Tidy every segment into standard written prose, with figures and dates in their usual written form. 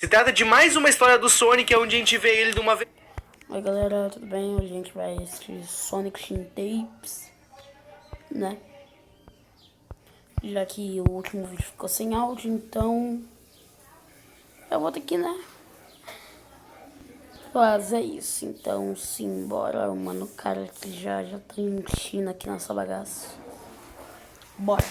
Se trata de mais uma história do Sonic, onde a gente vê ele de uma vez. Oi galera, tudo bem? Hoje a gente vai assistir Sonic Shin Tapes, né? Já que o último vídeo ficou sem áudio, então eu vou ter que, né? Fazer isso. Então simbora, mano. O cara que já tá enchendo aqui nessa bagaça. Bora.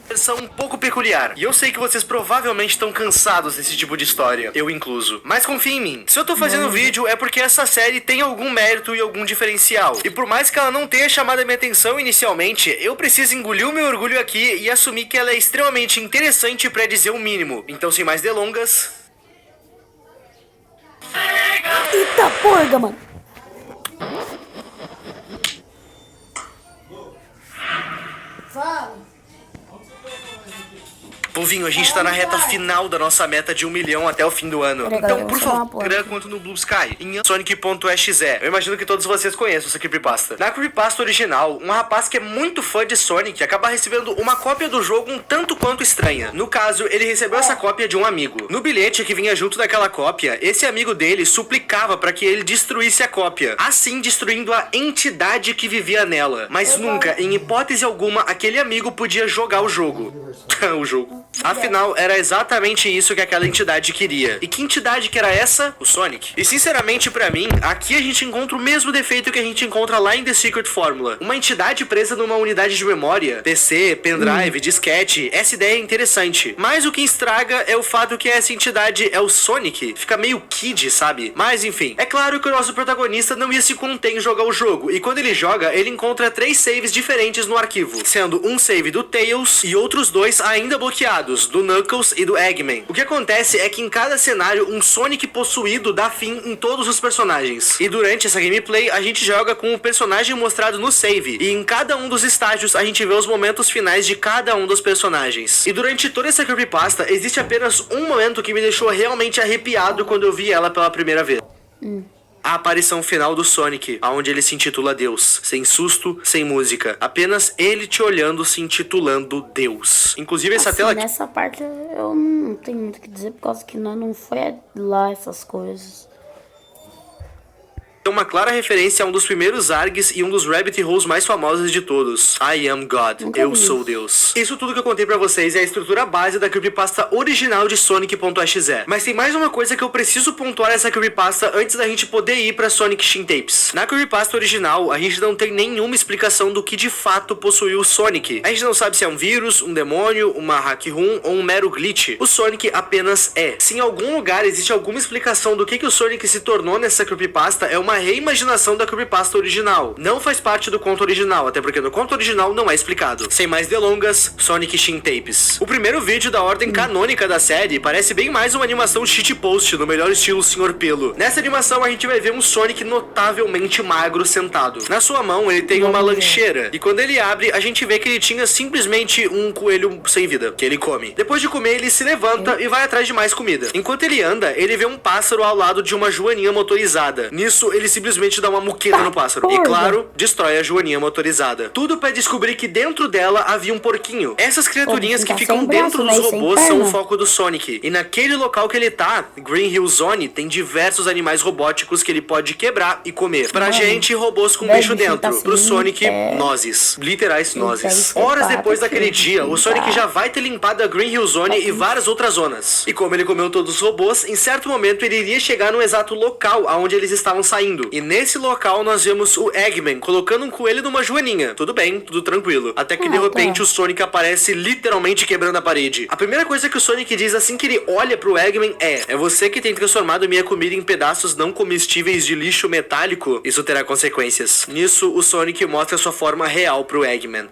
Versão um pouco peculiar. E eu sei que vocês provavelmente estão cansados desse tipo de história, eu incluso. Mas confia em mim. Se eu tô fazendo vídeo é porque essa série tem algum mérito e algum diferencial. E por mais que ela não tenha chamado a minha atenção inicialmente, eu preciso engolir o meu orgulho aqui e assumir que ela é extremamente interessante pra dizer o mínimo. Então, sem mais delongas... Eita porra, mano. Fala. Povinho, a gente tá na reta final da nossa meta de 1 milhão até o fim do ano. Então, por favor, no Instagram quanto no Blue Sky, em Sonic.exe. Eu imagino que todos vocês conheçam essa creepypasta. Na creepypasta original, um rapaz que é muito fã de Sonic acaba recebendo uma cópia do jogo um tanto quanto estranha. No caso, ele recebeu essa cópia de um amigo. No bilhete que vinha junto daquela cópia, esse amigo dele suplicava para que ele destruísse a cópia, assim destruindo a entidade que vivia nela. Mas nunca, em hipótese alguma, aquele amigo podia jogar o jogo. O jogo. Afinal, era exatamente isso que aquela entidade queria. E que entidade que era essa? O Sonic. E sinceramente, pra mim, aqui a gente encontra o mesmo defeito que a gente encontra lá em The Secret Formula. Uma entidade presa numa unidade de memória, PC, pendrive, disquete. Essa ideia é interessante. Mas o que estraga é o fato que essa entidade é o Sonic. Fica meio kid, sabe? Mas enfim, é claro que o nosso protagonista não ia se conter em jogar o jogo. E quando ele joga, ele encontra 3 saves diferentes no arquivo, sendo um save do Tails e outros 2 ainda bloqueados, do Knuckles e do Eggman. O que acontece é que em cada cenário, um Sonic possuído dá fim em todos os personagens. E durante essa gameplay, a gente joga com o personagem mostrado no save. E em cada um dos estágios, a gente vê os momentos finais de cada um dos personagens. E durante toda essa creepypasta, existe apenas um momento que me deixou realmente arrepiado quando eu vi ela pela primeira vez. A aparição final do Sonic, onde ele se intitula Deus. Sem susto, sem música. Apenas ele te olhando, se intitulando Deus. Inclusive essa tela aqui... Nessa parte eu não tenho muito o que dizer, por causa que não foi lá essas coisas. É uma clara referência a um dos primeiros ARGs e um dos rabbit holes mais famosos de todos. I am God. Eu sou Deus. Isso tudo que eu contei pra vocês é a estrutura base da creepypasta original de Sonic.exe. Mas tem mais uma coisa que eu preciso pontuar nessa creepypasta antes da gente poder ir pra Sonic Shin Tapes. Na creepypasta original, a gente não tem nenhuma explicação do que de fato possuiu o Sonic. A gente não sabe se é um vírus, um demônio, uma hack room ou um mero glitch. O Sonic apenas é. Se em algum lugar existe alguma explicação do que o Sonic se tornou nessa creepypasta, é uma reimaginação da creepypasta original. Não faz parte do conto original, até porque no conto original não é explicado. Sem mais delongas, Sonic Shin Tapes. O primeiro vídeo da ordem canônica da série parece bem mais uma animação shitpost, no melhor estilo Sr. Pelo. Nessa animação a gente vai ver um Sonic notavelmente magro sentado. Na sua mão ele tem uma lancheira, e quando ele abre, a gente vê que ele tinha simplesmente um coelho sem vida, que ele come. Depois de comer, ele se levanta e vai atrás de mais comida. Enquanto ele anda, ele vê um pássaro ao lado de uma joaninha motorizada. Nisso, ele simplesmente dá uma muqueta no pássaro. E claro, destrói a joaninha motorizada. Tudo pra descobrir que dentro dela havia um porquinho. Essas criaturinhas que ficam dentro dos robôs são o foco do Sonic. E naquele local que ele tá, Green Hill Zone, tem diversos animais robóticos que ele pode quebrar e comer. Pra gente, robôs com bicho dentro. Pro Sonic, nozes. Literais nozes. Horas depois daquele dia, o Sonic já vai ter limpado a Green Hill Zone e várias outras zonas. E como ele comeu todos os robôs, em certo momento ele iria chegar no exato local aonde eles estavam saindo. E nesse local nós vemos o Eggman colocando um coelho numa joaninha. Tudo bem, tudo tranquilo. Até que de repente o Sonic aparece literalmente quebrando a parede. A primeira coisa que o Sonic diz assim que ele olha pro Eggman é você que tem transformado minha comida em pedaços não comestíveis de lixo metálico? Isso terá consequências. Nisso, o Sonic mostra sua forma real pro Eggman.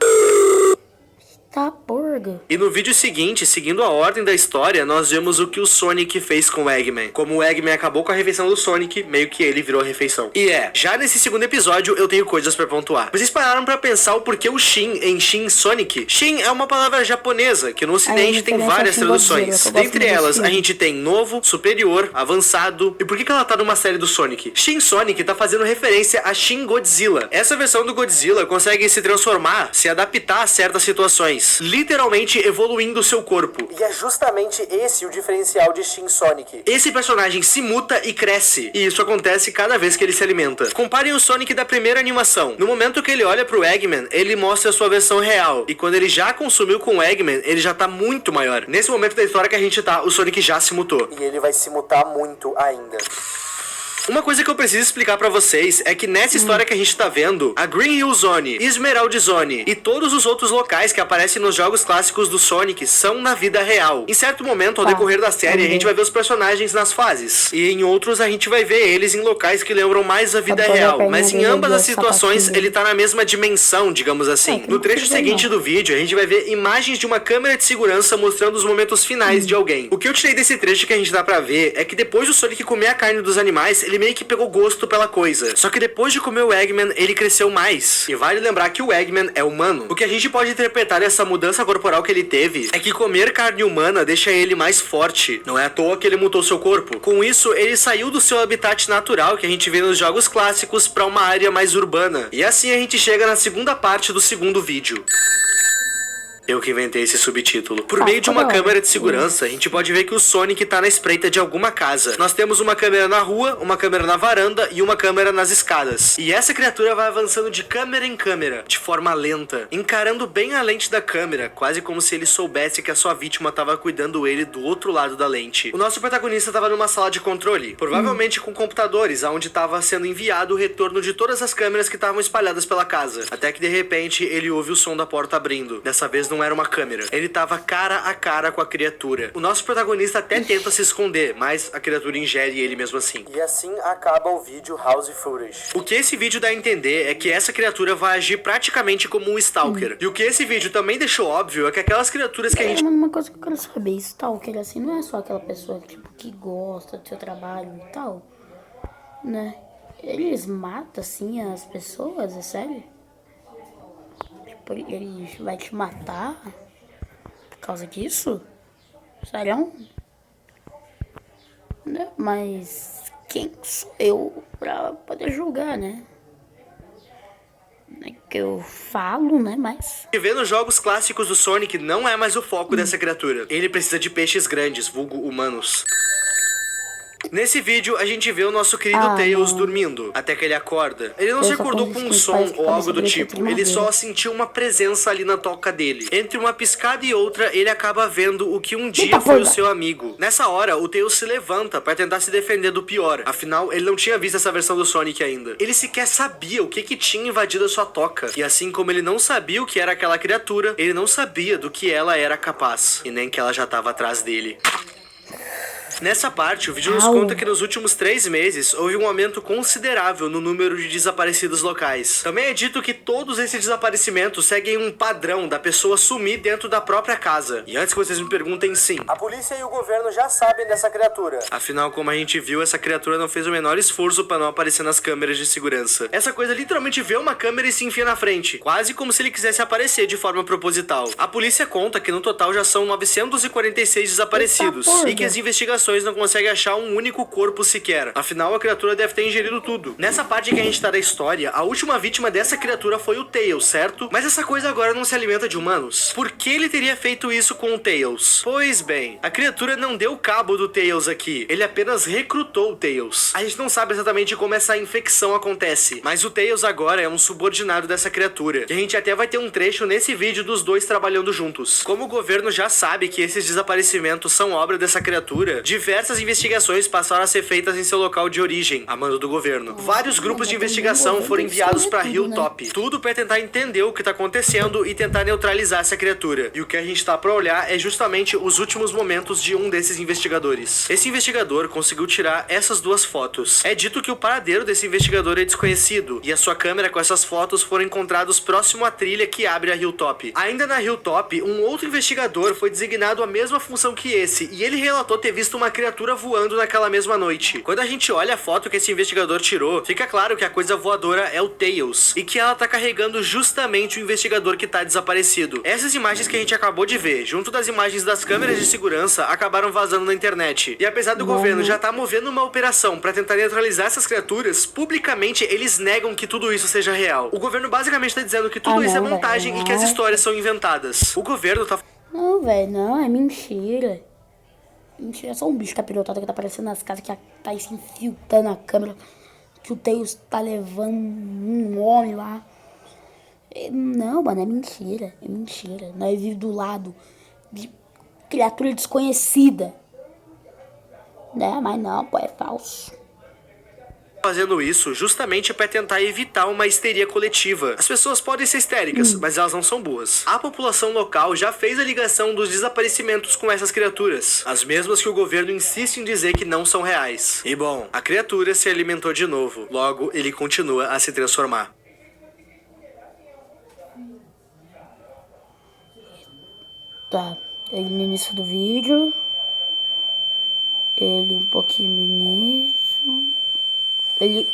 Tá, porga. E no vídeo seguinte, seguindo a ordem da história, nós vemos o que o Sonic fez com o Eggman. Como o Eggman acabou com a refeição do Sonic, meio que ele virou a refeição. E já nesse segundo episódio eu tenho coisas pra pontuar. Vocês pararam pra pensar o porquê o Shin em Shin Sonic? Shin é uma palavra japonesa, que no ocidente tem várias traduções. Dentre elas, a gente tem novo, superior, avançado. E por que ela tá numa série do Sonic? Shin Sonic tá fazendo referência a Shin Godzilla. Essa versão do Godzilla consegue se transformar, se adaptar a certas situações. Literalmente literalmente evoluindo seu corpo. E é justamente esse o diferencial de Shin Sonic. Esse personagem se muta e cresce, e isso acontece cada vez que ele se alimenta. Comparem o Sonic da primeira animação. No momento que ele olha pro Eggman, ele mostra a sua versão real, e quando ele já consumiu com o Eggman, ele já tá muito maior. Nesse momento da história que a gente tá, o Sonic já se mutou. E ele vai se mutar muito ainda. Uma coisa que eu preciso explicar pra vocês é que nessa história que a gente tá vendo, a Green Hill Zone, Esmeralda Zone e todos os outros locais que aparecem nos jogos clássicos do Sonic são na vida real. Em certo momento, ao decorrer da série, a gente vai ver os personagens nas fases. E em outros, a gente vai ver eles em locais que lembram mais a vida real. Mas em ambas as situações, ele tá na mesma dimensão, digamos assim. No trecho seguinte do vídeo, a gente vai ver imagens de uma câmera de segurança mostrando os momentos finais de alguém. O que eu tirei desse trecho que a gente dá pra ver é que depois do Sonic comer a carne dos animais, ele meio que pegou gosto pela coisa. Só que depois de comer o Eggman, ele cresceu mais. E vale lembrar que o Eggman é humano. O que a gente pode interpretar dessa mudança corporal que ele teve é que comer carne humana deixa ele mais forte. Não é à toa que ele mutou seu corpo. Com isso, ele saiu do seu habitat natural que a gente vê nos jogos clássicos para uma área mais urbana. E assim a gente chega na segunda parte do segundo vídeo. Eu que inventei esse subtítulo. Por meio de uma câmera de segurança, a gente pode ver que o Sonic tá na espreita de alguma casa. Nós temos uma câmera na rua, uma câmera na varanda e uma câmera nas escadas. E essa criatura vai avançando de câmera em câmera, de forma lenta, encarando bem a lente da câmera, quase como se ele soubesse que a sua vítima tava cuidando ele do outro lado da lente. O nosso protagonista tava numa sala de controle, provavelmente com computadores, aonde tava sendo enviado o retorno de todas as câmeras que estavam espalhadas pela casa. Até que de repente ele ouve o som da porta abrindo. Dessa vez não era uma câmera. Ele tava cara a cara com a criatura. O nosso protagonista até tenta se esconder, mas a criatura ingere ele mesmo assim. E assim acaba o vídeo House Footage. O que esse vídeo dá a entender é que essa criatura vai agir praticamente como um Stalker. E o que esse vídeo também deixou óbvio é que aquelas criaturas que a gente... Uma coisa que eu quero saber, Stalker, assim, não é só aquela pessoa tipo, que gosta do seu trabalho e tal, né? Eles matam, assim, as pessoas, é sério? Tipo, ele vai te matar por causa disso? Sério? Né? Mas quem sou eu pra poder julgar, né? É que eu falo, né? Mas... Ver nos jogos clássicos do Sonic não é mais o foco dessa criatura. Ele precisa de peixes grandes, vulgo humanos. Nesse vídeo, a gente vê o nosso querido Tails dormindo, até que ele acorda. Ele não se acordou com um som ou algo do tipo, ele só sentiu uma presença ali na toca dele. Entre uma piscada e outra, ele acaba vendo o que um dia foi o seu amigo. Nessa hora, o Tails se levanta pra tentar se defender do pior. Afinal, ele não tinha visto essa versão do Sonic ainda. Ele sequer sabia o que tinha invadido a sua toca. E assim como ele não sabia o que era aquela criatura, ele não sabia do que ela era capaz. E nem que ela já estava atrás dele. Nessa parte, o vídeo nos conta que nos últimos 3 meses houve um aumento considerável no número de desaparecidos locais. Também é dito que todos esses desaparecimentos seguem um padrão da pessoa sumir dentro da própria casa. E antes que vocês me perguntem, sim, a polícia e o governo já sabem dessa criatura. Afinal, como a gente viu, essa criatura não fez o menor esforço para não aparecer nas câmeras de segurança. Essa coisa literalmente vê uma câmera e se enfia na frente, quase como se ele quisesse aparecer de forma proposital. A polícia conta que no total já são 946 desaparecidos e que as investigações não conseguem achar um único corpo sequer. Afinal, a criatura deve ter ingerido tudo. Nessa parte que a gente tá da história, a última vítima dessa criatura foi o Tails, certo? Mas essa coisa agora não se alimenta de humanos. Por que ele teria feito isso com o Tails? Pois bem, a criatura não deu cabo do Tails aqui. Ele apenas recrutou o Tails. A gente não sabe exatamente como essa infecção acontece, mas o Tails agora é um subordinado dessa criatura. E a gente até vai ter um trecho nesse vídeo dos dois trabalhando juntos. Como o governo já sabe que esses desaparecimentos são obra dessa criatura, diversas investigações passaram a ser feitas em seu local de origem, a mando do governo. Vários grupos de investigação foram enviados para Hilltop, tudo para tentar entender o que tá acontecendo e tentar neutralizar essa criatura. E o que a gente tá para olhar é justamente os últimos momentos de um desses investigadores. Esse investigador conseguiu tirar essas duas fotos. É dito que o paradeiro desse investigador é desconhecido, e a sua câmera com essas fotos foram encontrados próximo à trilha que abre a Hilltop. Ainda na Hilltop, um outro investigador foi designado à mesma função que esse, e ele relatou ter visto uma uma criatura voando naquela mesma noite. Quando a gente olha a foto que esse investigador tirou, fica claro que a coisa voadora é o Tails, e que ela tá carregando justamente o investigador que tá desaparecido. Essas imagens que a gente acabou de ver, junto das imagens das câmeras de segurança, acabaram vazando na internet. E apesar do governo já tá movendo uma operação pra tentar neutralizar essas criaturas, publicamente eles negam que tudo isso seja real. O governo basicamente tá dizendo que tudo isso é montagem e que as histórias são inventadas. O governo tá... Não, velho, não, é mentira. Mentira, é só um bicho capirotado que tá aparecendo nas casas, que tá se infiltrando na câmera, que o Tails tá levando um homem lá. Não, mano, é mentira, é mentira. Nós vivemos do lado de criatura desconhecida. Né, mas não, pô, é falso. Fazendo isso justamente para tentar evitar uma histeria coletiva. As pessoas podem ser histéricas, mas elas não são burras. A população local já fez a ligação dos desaparecimentos com essas criaturas, as mesmas que o governo insiste em dizer que não são reais. E bom, a criatura se alimentou de novo, logo ele continua a se transformar. Tá, ele no início do vídeo, ele um pouquinho no início... Ele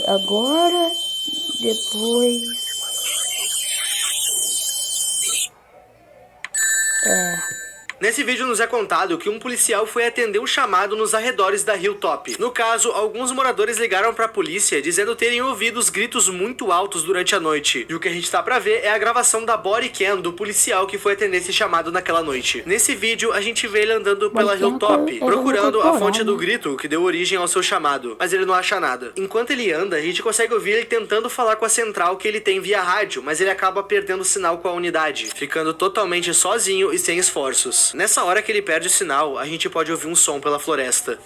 agora, depois... Nesse vídeo nos é contado que um policial foi atender um chamado nos arredores da Hilltop. No caso, alguns moradores ligaram pra polícia dizendo terem ouvido os gritos muito altos durante a noite. E o que a gente tá pra ver é a gravação da body cam do policial que foi atender esse chamado naquela noite. Nesse vídeo, a gente vê ele andando pela Hilltop, procurando a fonte do grito que deu origem ao seu chamado, mas ele não acha nada. Enquanto ele anda, a gente consegue ouvir ele tentando falar com a central que ele tem via rádio, mas ele acaba perdendo o sinal com a unidade, ficando totalmente sozinho e sem esforços. Nessa hora que ele perde o sinal, a gente pode ouvir um som pela floresta.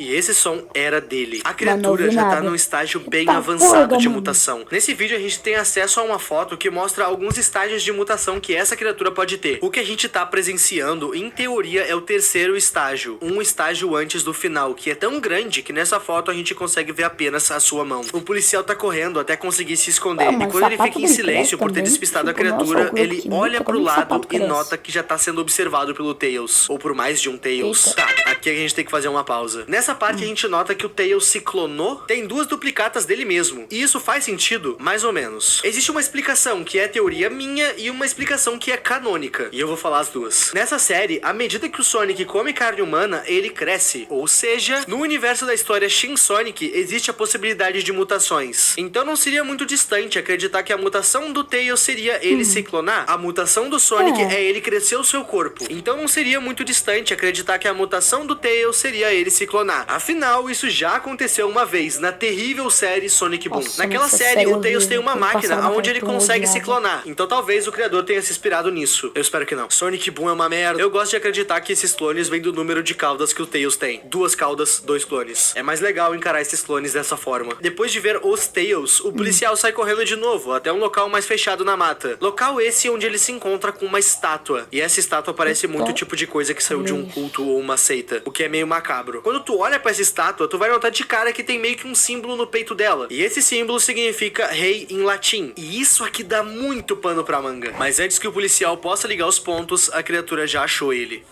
E esse som era dele. A criatura já tá num estágio bem avançado de mutação. Nesse vídeo a gente tem acesso a uma foto que mostra alguns estágios de mutação que essa criatura pode ter. O que a gente tá presenciando, em teoria, é o terceiro estágio. Um estágio antes do final, que é tão grande que nessa foto a gente consegue ver apenas a sua mão. O policial tá correndo até conseguir se esconder. E quando ele fica em silêncio por ter despistado a criatura, ele olha pro lado e nota que já tá sendo observado pelo Tails. Ou por mais de um Tails. Tá, aqui a gente tem que fazer uma pausa. Nessa parte a gente nota que o Tails se clonou, tem duas duplicatas dele mesmo. E isso faz sentido, mais ou menos. Existe uma explicação que é teoria minha e uma explicação que é canônica. E eu vou falar as duas. Nessa série, à medida que o Sonic come carne humana, ele cresce. Ou seja, no universo da história Shin Sonic, existe a possibilidade de mutações. Então não seria muito distante acreditar que a mutação do Tails seria ele se clonar. A mutação do Sonic é ele crescer o seu corpo. Então não seria muito distante acreditar que a mutação do Tails seria ele se clonar. Afinal, isso já aconteceu uma vez na terrível série Sonic Boom. Naquela série, o Tails tem uma máquina onde ele consegue se clonar. Então talvez o criador tenha se inspirado nisso. Eu espero que não. Sonic Boom é uma merda. Eu gosto de acreditar que esses clones vêm do número de caudas que o Tails tem. 2 caudas, 2 clones. É mais legal encarar esses clones dessa forma. Depois de ver os Tails, o policial sai correndo de novo até um local mais fechado na mata. Local esse onde ele se encontra com uma estátua. E essa estátua parece muito o tipo de coisa que saiu de um culto ou uma seita. O que é meio macabro. Quando tu olha pra essa estátua, tu vai notar de cara que tem meio que um símbolo no peito dela. E esse símbolo significa rei em latim. E isso aqui dá muito pano pra manga. Mas antes que o policial possa ligar os pontos, a criatura já achou ele.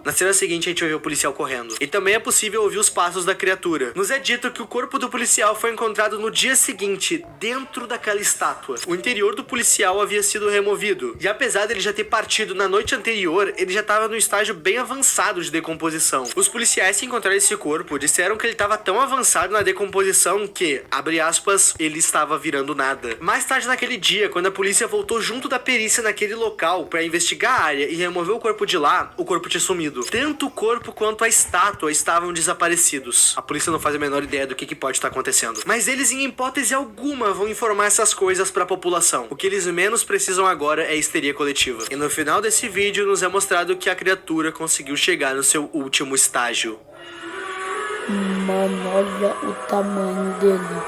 Na cena seguinte, a gente ouviu o policial correndo. E também é possível ouvir os passos da criatura. Nos é dito que o corpo do policial foi encontrado no dia seguinte, dentro daquela estátua. O interior do policial havia sido removido. E apesar dele já ter partido na noite anterior, ele já estava no estágio bem avançado de decomposição. Os policiais que encontraram esse corpo disseram que ele estava tão avançado na decomposição que, abre aspas, ele estava virando nada. Mais tarde naquele dia, quando a polícia voltou junto da perícia naquele local para investigar a área e remover o corpo de lá, o corpo tinha sumido. Tanto o corpo quanto a estátua estavam desaparecidos. A polícia não faz a menor ideia do que pode estar acontecendo. Mas eles, em hipótese alguma, vão informar essas coisas para a população. O que eles menos precisam agora é histeria coletiva. E no final desse vídeo, nos é mostrado que a criatura conseguiu chegar no seu último estágio. Mano, olha o tamanho dele.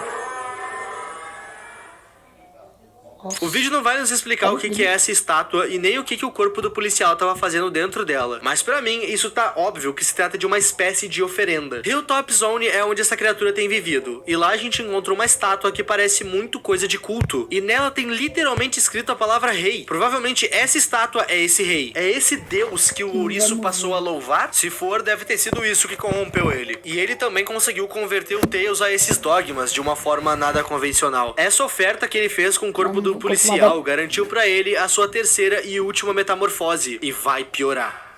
Nossa. O vídeo não vai nos explicar o que é essa estátua e nem o que o corpo do policial tava fazendo dentro dela. Mas pra mim, isso tá óbvio que se trata de uma espécie de oferenda. Hilltop Zone é onde essa criatura tem vivido. E lá a gente encontra uma estátua que parece muito coisa de culto. E nela tem literalmente escrito a palavra rei. Provavelmente essa estátua é esse rei. É esse deus que o ouriço passou a louvar? Se for, deve ter sido isso que corrompeu ele. E ele também conseguiu converter o Tails a esses dogmas de uma forma nada convencional. Essa oferta que ele fez com o corpo do policial garantiu pra ele a sua terceira e última metamorfose. E vai piorar.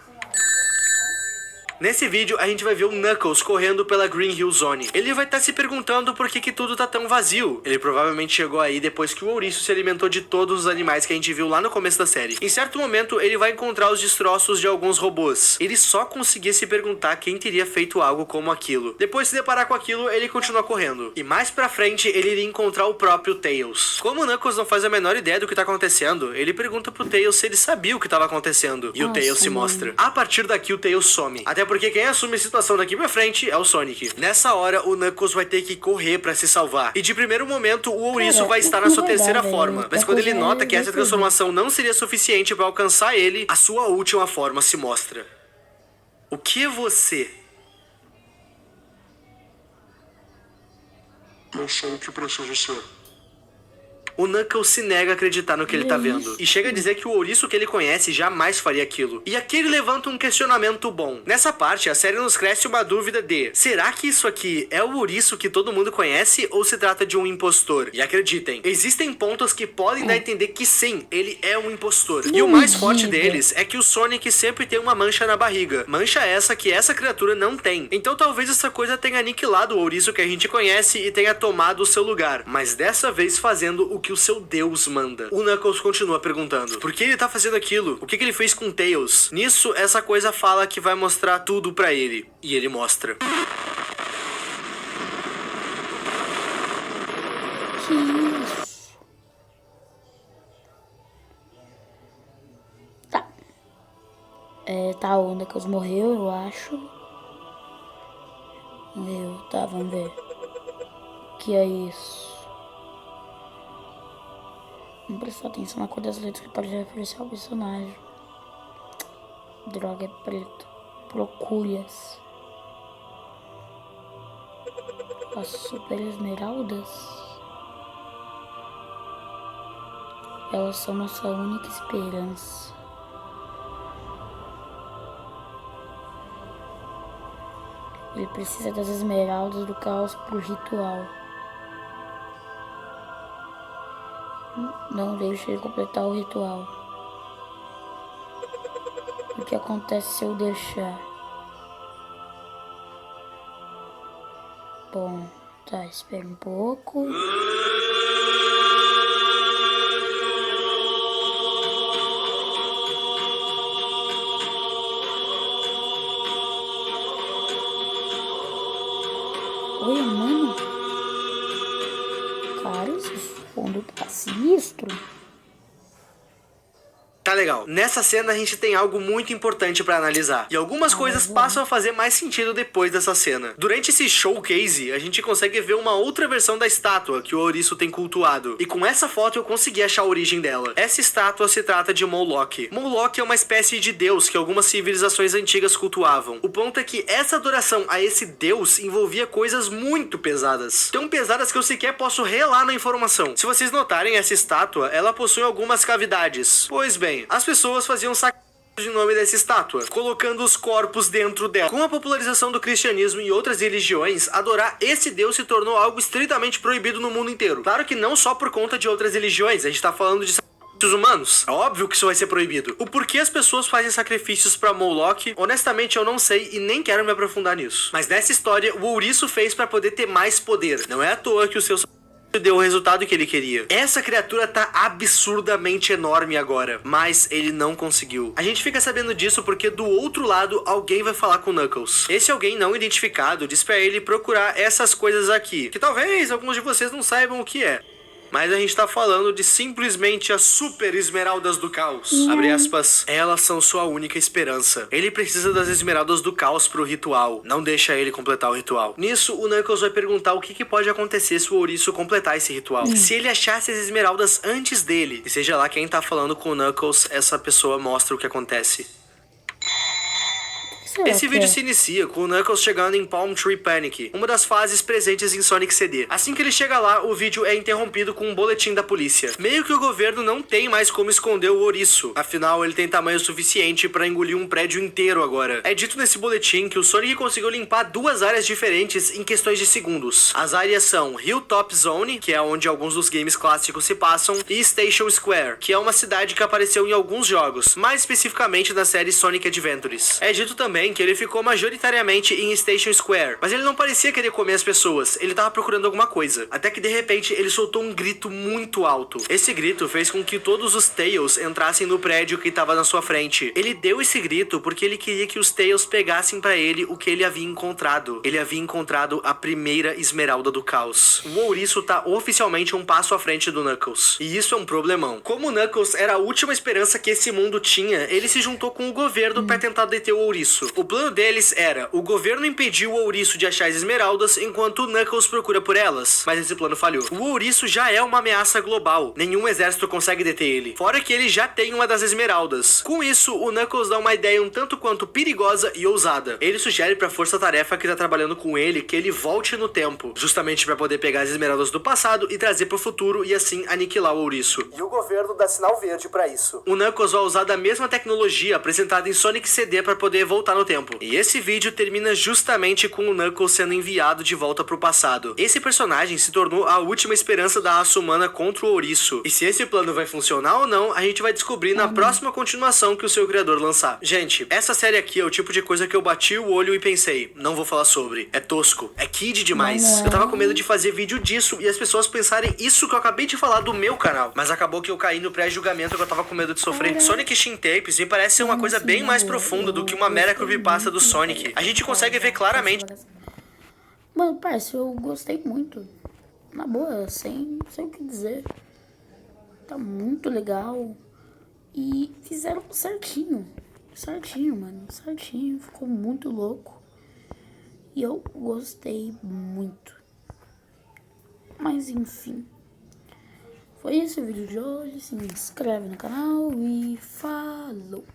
Nesse vídeo, a gente vai ver o Knuckles correndo pela Green Hill Zone. Ele vai estar se perguntando por que tudo tá tão vazio. Ele provavelmente chegou aí depois que o ouriço se alimentou de todos os animais que a gente viu lá no começo da série. Em certo momento, ele vai encontrar os destroços de alguns robôs. Ele só conseguia se perguntar quem teria feito algo como aquilo. Depois de se deparar com aquilo, ele continua correndo. E mais pra frente, ele iria encontrar o próprio Tails. Como o Knuckles não faz a menor ideia do que tá acontecendo, ele pergunta pro Tails se ele sabia o que tava acontecendo. E o Tails se mostra. A partir daqui, o Tails some. Até porque quem assume a situação daqui pra frente é o Sonic. Nessa hora, o Knuckles vai ter que correr pra se salvar. E de primeiro momento, o ouriço vai estar na sua terceira forma. Mas quando ele nota que essa transformação não seria suficiente pra alcançar ele, a sua última forma se mostra. O que é você? Eu sou o que preciso ser. O Knuckles se nega a acreditar no que ele tá vendo. E chega a dizer que o ouriço que ele conhece jamais faria aquilo. E aqui ele levanta um questionamento bom. Nessa parte, a série nos cresce uma dúvida de: será que isso aqui é o ouriço que todo mundo conhece ou se trata de um impostor? E acreditem, existem pontos que podem dar a entender que sim, ele é um impostor. E o mais forte deles é que o Sonic sempre tem uma mancha na barriga. Mancha essa que essa criatura não tem. Então talvez essa coisa tenha aniquilado o ouriço que a gente conhece e tenha tomado o seu lugar. Mas dessa vez fazendo o que o seu Deus manda. O Knuckles continua perguntando: por que ele tá fazendo aquilo? O que ele fez com Tails? Nisso, essa coisa fala que vai mostrar tudo pra ele. E ele mostra. Que isso? Tá. Tá, o Knuckles morreu, eu acho. Morreu, tá, vamos ver. O que é isso? Vamos prestar atenção na cor das letras que pode referenciar ao personagem. Droga, é preto. Procúrias. As super esmeraldas. Elas são nossa única esperança. Ele precisa das esmeraldas do caos pro ritual. Não deixe ele completar o ritual. O que acontece se eu deixar? Bom, tá, espera um pouco. Oi, mano. Cara, esse fundo tá sinistro. Tá legal. Nessa cena a gente tem algo muito importante pra analisar. E algumas coisas passam a fazer mais sentido depois dessa cena. Durante esse showcase, a gente consegue ver uma outra versão da estátua que o ouriço tem cultuado. E com essa foto eu consegui achar a origem dela. Essa estátua se trata de Moloch. Moloch é uma espécie de deus que algumas civilizações antigas cultuavam. O ponto é que essa adoração a esse deus envolvia coisas muito pesadas. Tão pesadas que eu sequer posso relar na informação. Se vocês notarem, essa estátua, ela possui algumas cavidades. Pois bem, as pessoas faziam sacrifícios em nome dessa estátua, colocando os corpos dentro dela. Com a popularização do cristianismo e outras religiões, adorar esse deus se tornou algo estritamente proibido no mundo inteiro. Claro que não só por conta de outras religiões, a gente tá falando de sacrifícios humanos. É óbvio que isso vai ser proibido. O porquê as pessoas fazem sacrifícios pra Moloch, honestamente eu não sei e nem quero me aprofundar nisso. Mas nessa história, o ouriço fez pra poder ter mais poder. Não é à toa que o seu deu o resultado que ele queria. Essa criatura tá absurdamente enorme agora, mas ele não conseguiu. A gente fica sabendo disso porque do outro lado alguém vai falar com o Knuckles. Esse alguém não identificado diz pra ele procurar essas coisas aqui, que talvez alguns de vocês não saibam o que é. Mas a gente tá falando de simplesmente as super esmeraldas do caos. Abre aspas, elas são sua única esperança. Ele precisa das esmeraldas do caos pro ritual. Não deixa ele completar o ritual. Nisso, o Knuckles vai perguntar o que pode acontecer se o ouriço completar esse ritual. Se ele achasse as esmeraldas antes dele, e seja lá quem tá falando com o Knuckles, essa pessoa mostra o que acontece. Será Esse que vídeo é? se inicia com o Knuckles chegando em Palm Tree Panic, uma das fases presentes em Sonic CD. Assim que ele chega lá, o vídeo é interrompido com um boletim da polícia. Meio que o governo não tem mais como esconder o ouriço, afinal ele tem tamanho suficiente pra engolir um prédio inteiro agora. É dito nesse boletim que o Sonic conseguiu limpar 2 áreas diferentes em questões de segundos. As áreas são Hilltop Zone, que é onde alguns dos games clássicos se passam, e Station Square, que é uma cidade que apareceu em alguns jogos, mais especificamente na série Sonic Adventures. É dito também que ele ficou majoritariamente em Station Square, mas ele não parecia querer comer as pessoas, ele tava procurando alguma coisa. Até que de repente ele soltou um grito muito alto. Esse grito fez com que todos os Tails entrassem no prédio que estava na sua frente. Ele deu esse grito porque ele queria que os Tails pegassem pra ele o que ele havia encontrado. Ele havia encontrado a primeira esmeralda do caos. O ouriço tá oficialmente um passo à frente do Knuckles. E isso é um problemão. Como o Knuckles era a última esperança que esse mundo tinha, ele se juntou com o governo pra tentar deter o ouriço. O plano deles era, o governo impediu o ouriço de achar as esmeraldas enquanto o Knuckles procura por elas, mas esse plano falhou. O ouriço já é uma ameaça global, nenhum exército consegue deter ele, fora que ele já tem uma das esmeraldas. Com isso, o Knuckles dá uma ideia um tanto quanto perigosa e ousada. Ele sugere pra força-tarefa que tá trabalhando com ele que ele volte no tempo, justamente pra poder pegar as esmeraldas do passado e trazer pro futuro e assim aniquilar o ouriço. E o governo dá sinal verde pra isso. O Knuckles vai usar da mesma tecnologia apresentada em Sonic CD pra poder voltar no tempo. E esse vídeo termina justamente com o Knuckles sendo enviado de volta pro passado. Esse personagem se tornou a última esperança da raça humana contra o ouriço. E se esse plano vai funcionar ou não, a gente vai descobrir na próxima continuação que o seu criador lançar. Gente, essa série aqui é o tipo de coisa que eu bati o olho e pensei, não vou falar sobre. É tosco, é kid demais. Eu tava com medo de fazer vídeo disso e as pessoas pensarem isso que eu acabei de falar do meu canal. Mas acabou que eu caí no pré-julgamento que eu tava com medo de sofrer. Sonic Shin Tapes me parece ser uma coisa bem mais profunda do que uma mera creepypasta do Sonic. A gente consegue ver claramente. Mano, parça, eu gostei muito. Na boa, sem o que dizer. Tá muito legal. E fizeram certinho. Certinho, mano. Certinho. Ficou muito louco. E eu gostei muito. Mas enfim. Foi esse o vídeo de hoje. Se inscreve no canal e falou.